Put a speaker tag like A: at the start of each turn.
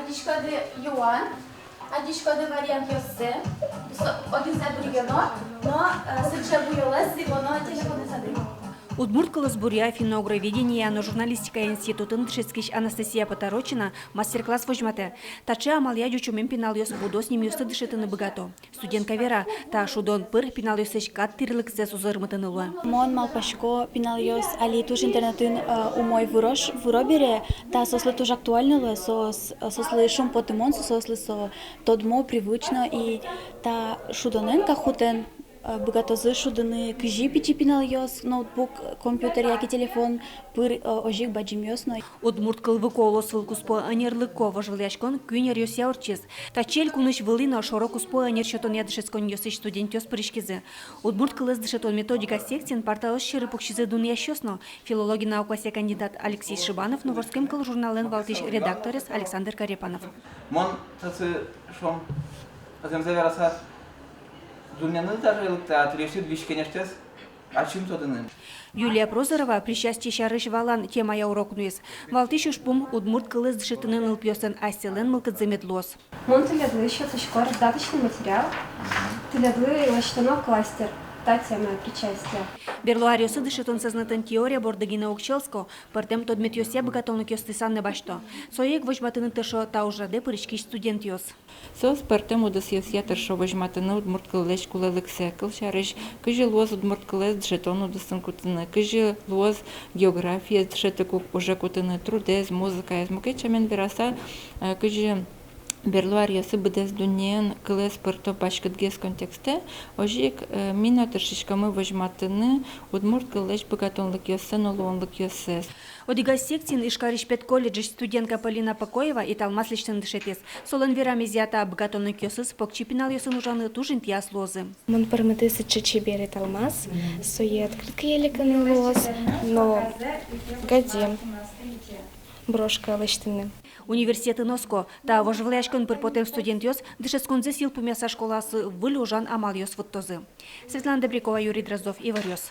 A: Адишкады юан, адишкады вариант ёссе. Один забригено, но сыча буйолас, воно телефоны сады.
B: Удмурткалас Буря финогроведения на журналистика институтын Тшецкич Анастасия Поторочина мастер-класс возьмате. Таче амалия дючумен пинал ёс будос ним ёсты дышетыны богато. Студентка Вера та шудон пыр пинал ёсыч кат тирлыксе сузырмытынылы.
C: Мон малпашко пинал ёс али туж интернетын умой выробере, та сослы туж актуальнылы, сослы шум потымон, сослы со тодмо привычно и та шудонен кахутен богатозы шуданы кыжи пичи пинал ёс, ноутбук, компьютер, яки телефон, пыр ожик баджим ёсно.
B: Удмурткал выколо свылкуспо анерлыко важылячкон кюнер ёс яурчез. Тачель куныш вылина шорокуспо анер шотон ядышескон ёсыч студент ёс прышкизе. Удмурткал издышетон методика секцин портал щиры пукшизе дун ящёсно. Филологи наукасе кандидат Алексей Шибанов, Новорским кал журнален валтыш редакторес Александр Карепанов.
D: Мон таци шом азем завераса Дуньяны даже решит вишкенештес, а чем то даны?
B: Юлия Прозорова причастие шарыш валан тема я урок нуис. Валтыш ушпум удмурт кылыз дышетынын ылпёсын аселен мылкыт заметлос.
E: Мон тыледлы еще тышко раздаточный материал. Тыледлы лаштанок кластер. Та тема причастия.
B: Берлуариосы дышетон сознатан теория бордагина укчелско, портем тодмет ёсе богатовнук ёстысан не башто. Соек возьматыны тышо та ужраде пырышкиш студент ёс.
F: Сос портем удас ёсе тышо возьматыны удмурткал леш кулелексе, шарыш, кыжи лоз удмурткал дышетон удасын кутыны, кыжи лоз география дышетекук уже кутыны, трудез, музыка, измукечамен вераса, кыжи Берлуариосы бдес дунен кылес пырто башкытгес контексте, ожик мина тышишкамы возьматыны удмурткал леш богатонлык ёсе, nolonлык ёсе.
B: Одига сектин Ишкаришпет колледж студентка Полина Покоева и талмас личтын дышетес. Солон вера мезията богатонлык ёсыз покчипинал ёсын ужаны тужин тияс лозы.
G: Мон пармыты сычачи бери талмас, сое открытка еликаны лоз, но гадем брошка личтыны.
B: Университеты Носко, та вожевляшкон пырпотем студент ёс, дышесконзе сил пумяса школасы вылюжан амал ёс вуттозы. Светлана Добрякова, Юрий Дроздов, Ивар ёс.